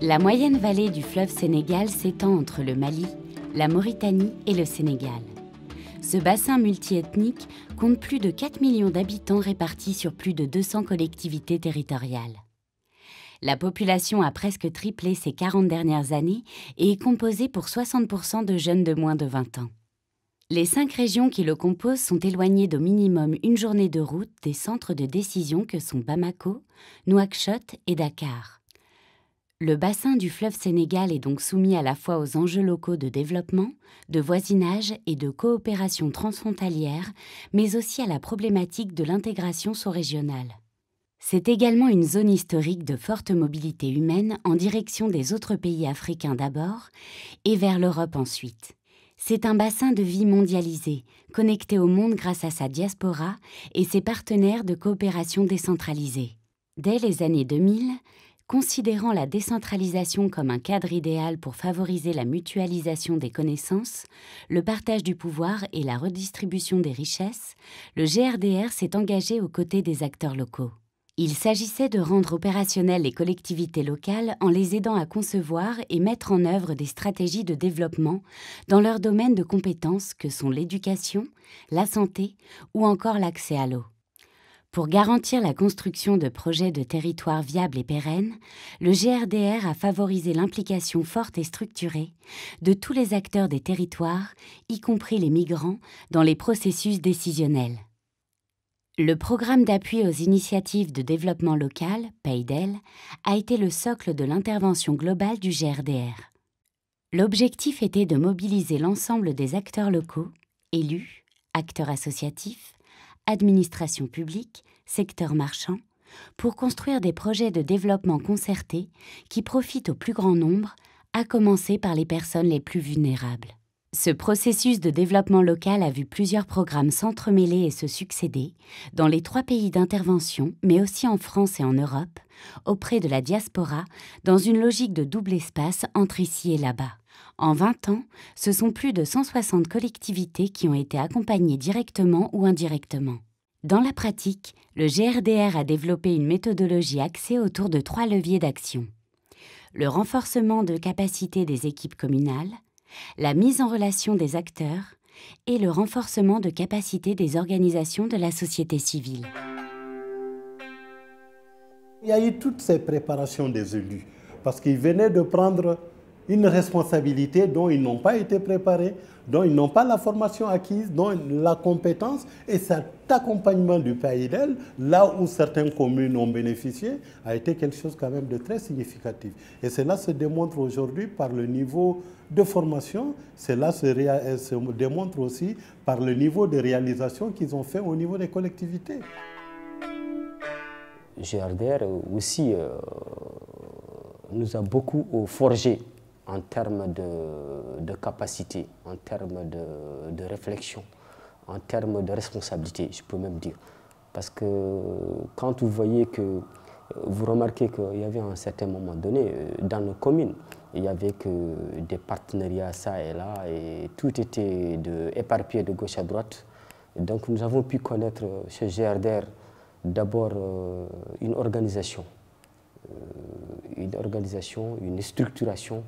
La moyenne vallée du fleuve Sénégal s'étend entre le Mali, la Mauritanie et le Sénégal. Ce bassin multiethnique compte plus de 4 millions d'habitants répartis sur plus de 200 collectivités territoriales. La population a presque triplé ces 40 dernières années et est composée pour 60% de jeunes de moins de 20 ans. Les 5 régions qui le composent sont éloignées d'au minimum une journée de route des centres de décision que sont Bamako, Nouakchott et Dakar. Le bassin du fleuve Sénégal est donc soumis à la fois aux enjeux locaux de développement, de voisinage et de coopération transfrontalière, mais aussi à la problématique de l'intégration sous-régionale. C'est également une zone historique de forte mobilité humaine en direction des autres pays africains d'abord et vers l'Europe ensuite. C'est un bassin de vie mondialisé, connecté au monde grâce à sa diaspora et ses partenaires de coopération décentralisée. Dès les années 2000, considérant la décentralisation comme un cadre idéal pour favoriser la mutualisation des connaissances, le partage du pouvoir et la redistribution des richesses, le GRDR s'est engagé aux côtés des acteurs locaux. Il s'agissait de rendre opérationnelles les collectivités locales en les aidant à concevoir et mettre en œuvre des stratégies de développement dans leurs domaines de compétences que sont l'éducation, la santé ou encore l'accès à l'eau. Pour garantir la construction de projets de territoires viables et pérennes, le GRDR a favorisé l'implication forte et structurée de tous les acteurs des territoires, y compris les migrants, dans les processus décisionnels. Le programme d'appui aux initiatives de développement local, PAIDEL, a été le socle de l'intervention globale du GRDR. L'objectif était de mobiliser l'ensemble des acteurs locaux, élus, acteurs associatifs, administration publique, secteur marchand, pour construire des projets de développement concertés qui profitent au plus grand nombre, à commencer par les personnes les plus vulnérables. Ce processus de développement local a vu plusieurs programmes s'entremêler et se succéder dans les 3 pays d'intervention, mais aussi en France et en Europe, auprès de la diaspora, dans une logique de double espace entre ici et là-bas. En 20 ans, ce sont plus de 160 collectivités qui ont été accompagnées directement ou indirectement. Dans la pratique, le GRDR a développé une méthodologie axée autour de 3 leviers d'action. Le renforcement de capacité des équipes communales, la mise en relation des acteurs et le renforcement de capacité des organisations de la société civile. Il y a eu toutes ces préparations des élus, parce qu'ils venaient de prendre une responsabilité dont ils n'ont pas été préparés, dont ils n'ont pas la formation acquise, dont la compétence et cet accompagnement du PAIDEL, là où certaines communes ont bénéficié, a été quelque chose quand même de très significatif. Et cela se démontre aujourd'hui par le niveau de formation, cela se démontre aussi par le niveau de réalisation qu'ils ont fait au niveau des collectivités. GRDR aussi nous a beaucoup forgé en termes de capacité, en termes de réflexion, en termes de responsabilité, je peux même dire. Parce que quand vous voyez que, vous remarquez qu'il y avait à un certain moment donné, dans nos communes, il n'y avait que des partenariats ça et là, et tout était éparpillé de gauche à droite. Et donc nous avons pu connaître chez GRDR d'abord une organisation, une structuration,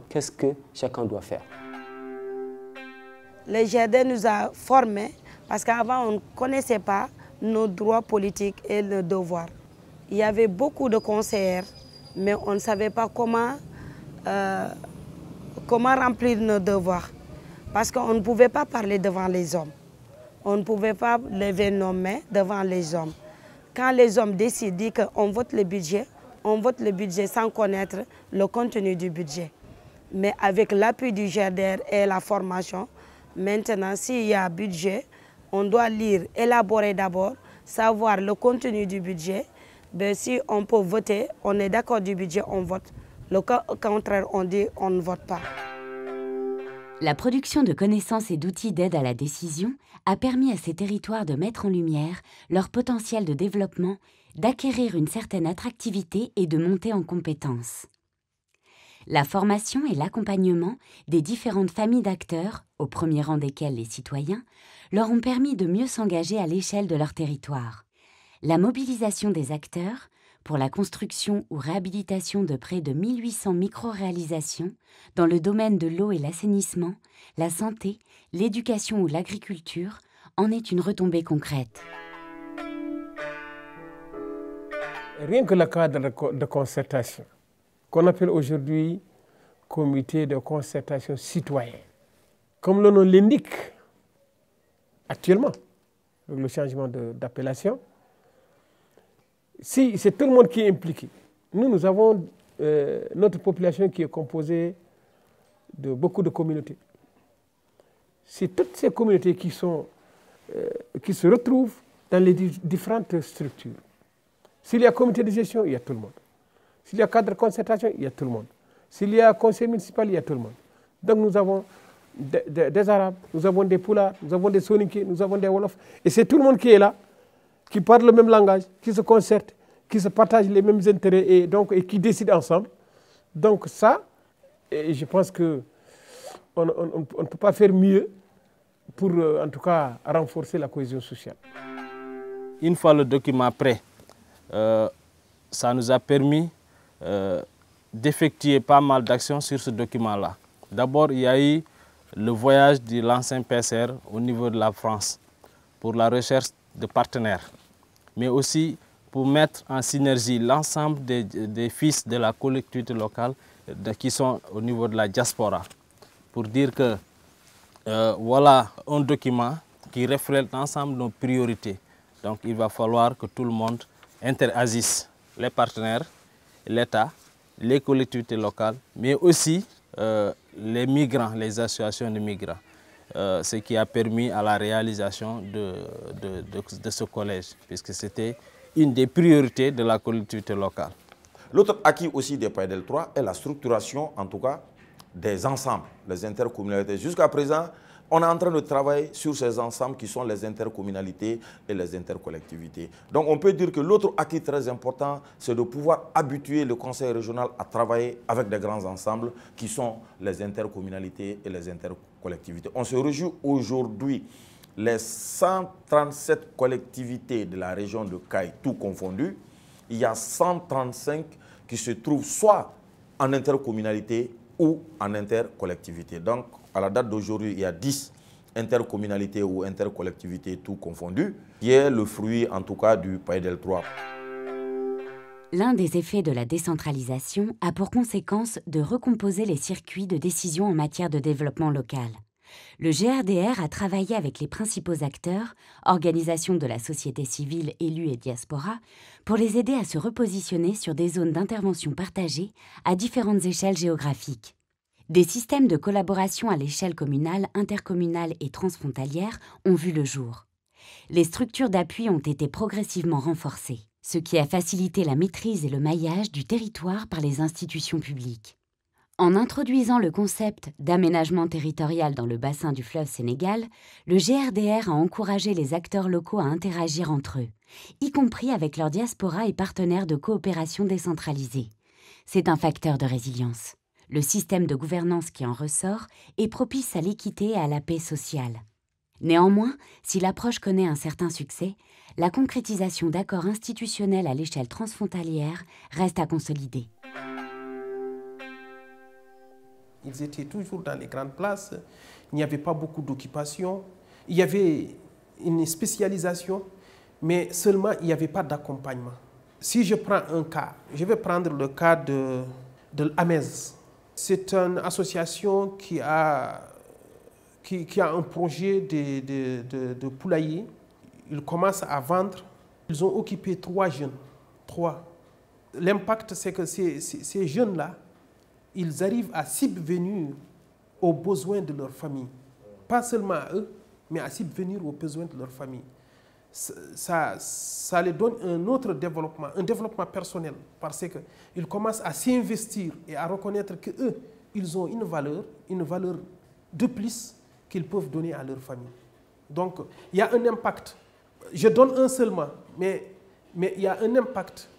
qu'est-ce que chacun doit faire. Le GRDR nous a formés parce qu'avant on ne connaissait pas nos droits politiques et nos devoirs. Il y avait beaucoup de conseillers, mais on ne savait pas comment remplir nos devoirs. Parce qu'on ne pouvait pas parler devant les hommes. On ne pouvait pas lever nos mains devant les hommes. Quand les hommes décident qu'on vote le budget, on vote le budget sans connaître le contenu du budget. Mais avec l'appui du GRDR et la formation, maintenant, s'il y a budget, on doit lire, élaborer d'abord, savoir le contenu du budget. Ben, si on peut voter, on est d'accord du budget, on vote. Le contraire, on dit on ne vote pas. La production de connaissances et d'outils d'aide à la décision a permis à ces territoires de mettre en lumière leur potentiel de développement, d'acquérir une certaine attractivité et de monter en compétences. La formation et l'accompagnement des différentes familles d'acteurs, au premier rang desquels les citoyens, leur ont permis de mieux s'engager à l'échelle de leur territoire. La mobilisation des acteurs pour la construction ou réhabilitation de près de 1800 micro-réalisations dans le domaine de l'eau et l'assainissement, la santé, l'éducation ou l'agriculture, en est une retombée concrète. Rien que le cadre de concertation, qu'on appelle aujourd'hui comité de concertation citoyen, comme le nom l'indique actuellement, avec le changement d'appellation, si c'est tout le monde qui est impliqué. Nous avons notre population qui est composée de beaucoup de communautés. C'est toutes ces communautés qui se retrouvent dans les différentes structures. S'il y a comité de gestion, il y a tout le monde. S'il y a cadre de concertation, il y a tout le monde. S'il y a conseil municipal, il y a tout le monde. Donc nous avons des Arabes, nous avons des Poulards, nous avons des Soninké, nous avons des Wolofs. Et c'est tout le monde qui est là, qui parle le même langage, qui se concerte, qui se partage les mêmes intérêts et qui décide ensemble. Donc ça, et je pense qu'on ne peut pas faire mieux pour en tout cas renforcer la cohésion sociale. Une fois le document prêt, ça nous a permis d'effectuer pas mal d'actions sur ce document-là. D'abord, il y a eu le voyage de l'ancien PCR au niveau de la France pour la recherche de partenaires, mais aussi pour mettre en synergie l'ensemble des fils de la collectivité locale qui sont au niveau de la diaspora, pour dire que voilà un document qui reflète l'ensemble de nos priorités. Donc il va falloir que tout le monde interagisse, les partenaires, l'État, les collectivités locales, mais aussi les migrants, les associations de migrants. Ce qui a permis à la réalisation de ce collège, puisque c'était une des priorités de la collectivité locale. L'autre acquis aussi des PAEDEL 3 est la structuration, en tout cas, des ensembles, les intercommunalités. Jusqu'à présent, on est en train de travailler sur ces ensembles qui sont les intercommunalités et les intercollectivités. Donc on peut dire que l'autre acquis très important, c'est de pouvoir habituer le conseil régional à travailler avec des grands ensembles qui sont les intercommunalités et les intercollectivités. On se réjouit aujourd'hui, les 137 collectivités de la région de Caille, tout confondu, il y a 135 qui se trouvent soit en intercommunalité ou en intercollectivité. Donc, à la date d'aujourd'hui, il y a 10 intercommunalités ou intercollectivités tout confondues, qui est le fruit, en tout cas, du PAEDEL 3. L'un des effets de la décentralisation a pour conséquence de recomposer les circuits de décision en matière de développement local. Le GRDR a travaillé avec les principaux acteurs, organisations de la société civile, élus et diaspora, pour les aider à se repositionner sur des zones d'intervention partagées à différentes échelles géographiques. Des systèmes de collaboration à l'échelle communale, intercommunale et transfrontalière ont vu le jour. Les structures d'appui ont été progressivement renforcées, ce qui a facilité la maîtrise et le maillage du territoire par les institutions publiques. En introduisant le concept d'aménagement territorial dans le bassin du fleuve Sénégal, le GRDR a encouragé les acteurs locaux à interagir entre eux, y compris avec leurs diaspora et partenaires de coopération décentralisée. C'est un facteur de résilience. Le système de gouvernance qui en ressort est propice à l'équité et à la paix sociale. Néanmoins, si l'approche connaît un certain succès, la concrétisation d'accords institutionnels à l'échelle transfrontalière reste à consolider. Ils étaient toujours dans les grandes places, il n'y avait pas beaucoup d'occupation, il y avait une spécialisation, mais seulement il n'y avait pas d'accompagnement. Si je prends un cas, je vais prendre le cas de l'AMES. C'est une association qui a un projet de poulailler. Ils commencent à vendre. Ils ont occupé 3 jeunes. 3. L'impact, c'est que ces jeunes-là, ils arrivent à subvenir aux besoins de leur famille. Pas seulement à eux, mais à subvenir aux besoins de leur famille. Ça leur donne un autre développement, un développement personnel, parce qu'ils commencent à s'investir et à reconnaître qu'eux, ils ont une valeur de plus qu'ils peuvent donner à leur famille. Donc, il y a un impact. Je donne un seulement, mais il y a un impact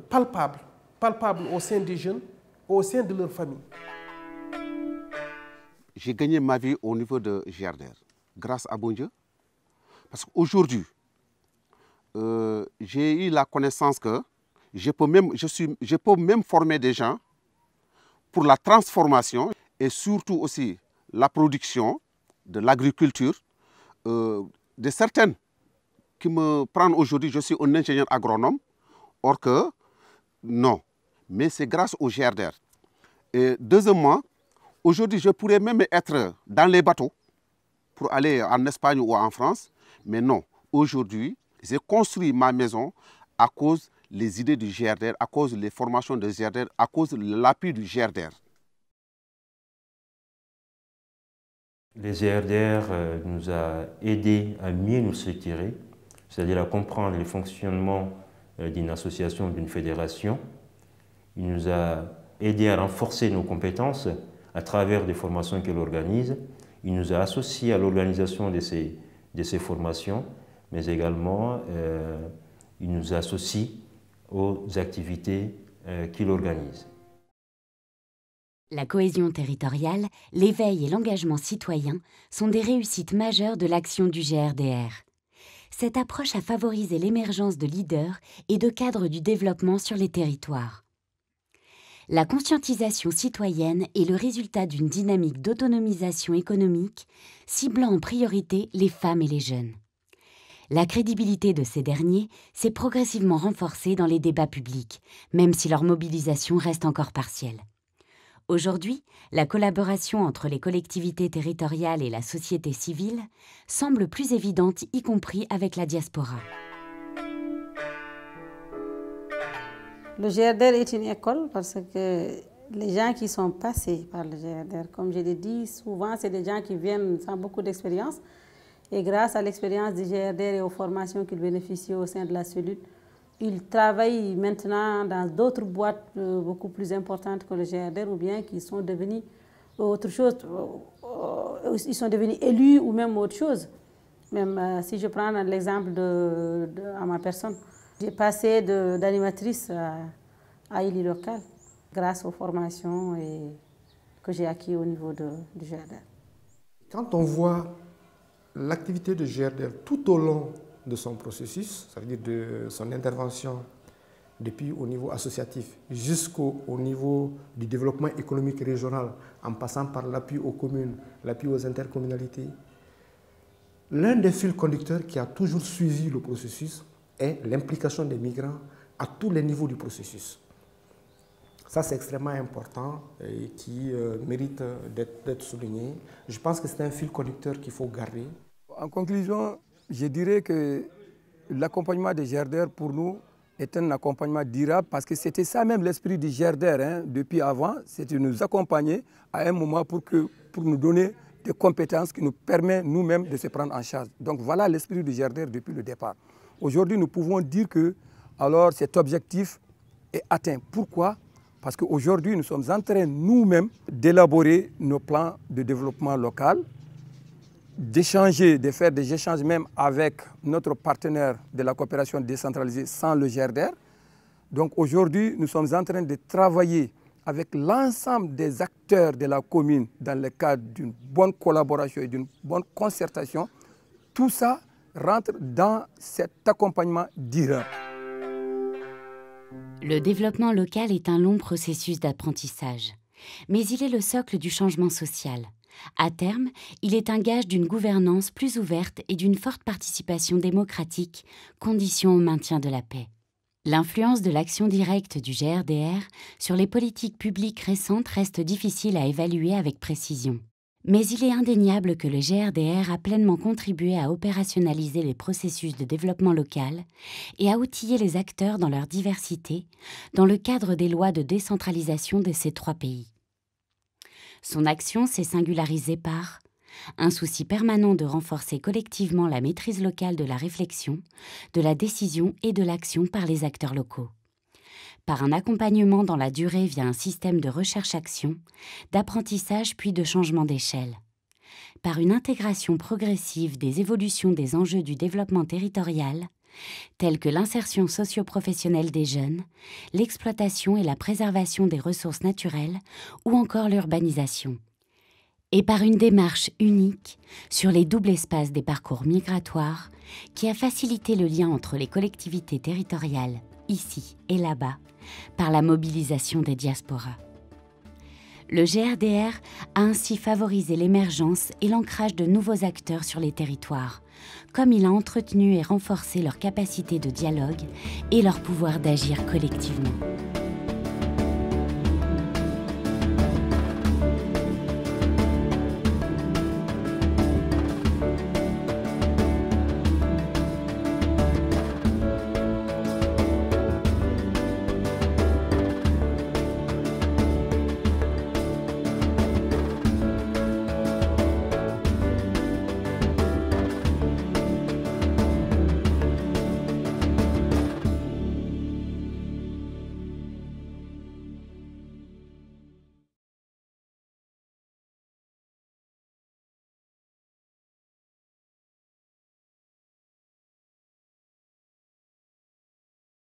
palpable au sein des jeunes, au sein de leur famille. J'ai gagné ma vie au niveau de GRDR, grâce à bon Dieu. Parce qu'aujourd'hui, j'ai eu la connaissance que je peux même former des gens pour la transformation et surtout aussi la production de l'agriculture. De certaines qui me prennent aujourd'hui, je suis un ingénieur agronome, or que non, mais c'est grâce au GRDR. Et deuxièmement, aujourd'hui, je pourrais même être dans les bateaux pour aller en Espagne ou en France, mais non, aujourd'hui, j'ai construit ma maison à cause des idées du GRDR, à cause des formations du GRDR, à cause de l'appui du GRDR. Les GRDR nous a aidés à mieux nous structurer, c'est-à-dire à comprendre le fonctionnement d'une association, d'une fédération. Il nous a aidés à renforcer nos compétences à travers des formations qu'elle organise. Il nous a associés à l'organisation de ces formations, mais également il nous associe aux activités qu'il organise. La cohésion territoriale, l'éveil et l'engagement citoyen sont des réussites majeures de l'action du GRDR. Cette approche a favorisé l'émergence de leaders et de cadres du développement sur les territoires. La conscientisation citoyenne est le résultat d'une dynamique d'autonomisation économique ciblant en priorité les femmes et les jeunes. La crédibilité de ces derniers s'est progressivement renforcée dans les débats publics, même si leur mobilisation reste encore partielle. Aujourd'hui, la collaboration entre les collectivités territoriales et la société civile semble plus évidente, y compris avec la diaspora. Le GRDR est une école parce que les gens qui sont passés par le GRDR, comme je l'ai dit, souvent c'est des gens qui viennent sans beaucoup d'expérience. Et grâce à l'expérience du GRDR et aux formations qu'ils bénéficient au sein de la cellule, ils travaillent maintenant dans d'autres boîtes beaucoup plus importantes que le GRDR ou bien qui sont devenus autre chose. Ils sont devenus élus ou même autre chose. Même si je prends l'exemple à ma personne, j'ai passé d'animatrice à élu local grâce aux formations que j'ai acquises au niveau du GRDR. Quand on voit l'activité de GRDR tout au long de son processus, ça veut dire de son intervention depuis au niveau associatif jusqu'au niveau du développement économique régional, en passant par l'appui aux communes, l'appui aux intercommunalités, l'un des fils conducteurs qui a toujours suivi le processus est l'implication des migrants à tous les niveaux du processus. Ça, c'est extrêmement important et qui mérite d'être souligné. Je pense que c'est un fil conducteur qu'il faut garder. En conclusion, je dirais que l'accompagnement des GRDR pour nous est un accompagnement durable parce que c'était ça même l'esprit du GRDR depuis avant, c'était de nous accompagner à un moment pour nous donner des compétences qui nous permettent nous-mêmes de se prendre en charge. Donc voilà l'esprit du GRDR depuis le départ. Aujourd'hui, nous pouvons dire que alors, cet objectif est atteint. Pourquoi? Parce qu'aujourd'hui, nous sommes en train nous-mêmes d'élaborer nos plans de développement local, d'échanger, de faire des échanges même avec notre partenaire de la coopération décentralisée sans le GRDR. Donc aujourd'hui, nous sommes en train de travailler avec l'ensemble des acteurs de la commune dans le cadre d'une bonne collaboration et d'une bonne concertation. Tout ça rentre dans cet accompagnement durable. Le développement local est un long processus d'apprentissage, mais il est le socle du changement social. À terme, il est un gage d'une gouvernance plus ouverte et d'une forte participation démocratique, condition au maintien de la paix. L'influence de l'action directe du GRDR sur les politiques publiques récentes reste difficile à évaluer avec précision. Mais il est indéniable que le GRDR a pleinement contribué à opérationnaliser les processus de développement local et à outiller les acteurs dans leur diversité dans le cadre des lois de décentralisation de ces 3 pays. Son action s'est singularisée par un souci permanent de renforcer collectivement la maîtrise locale de la réflexion, de la décision et de l'action par les acteurs locaux. Par un accompagnement dans la durée via un système de recherche-action, d'apprentissage puis de changement d'échelle. Par une intégration progressive des évolutions des enjeux du développement territorial, tels que l'insertion socio-professionnelle des jeunes, l'exploitation et la préservation des ressources naturelles ou encore l'urbanisation. Et par une démarche unique sur les doubles espaces des parcours migratoires qui a facilité le lien entre les collectivités territoriales ici et là-bas, par la mobilisation des diasporas. Le GRDR a ainsi favorisé l'émergence et l'ancrage de nouveaux acteurs sur les territoires, comme il a entretenu et renforcé leur capacité de dialogue et leur pouvoir d'agir collectivement.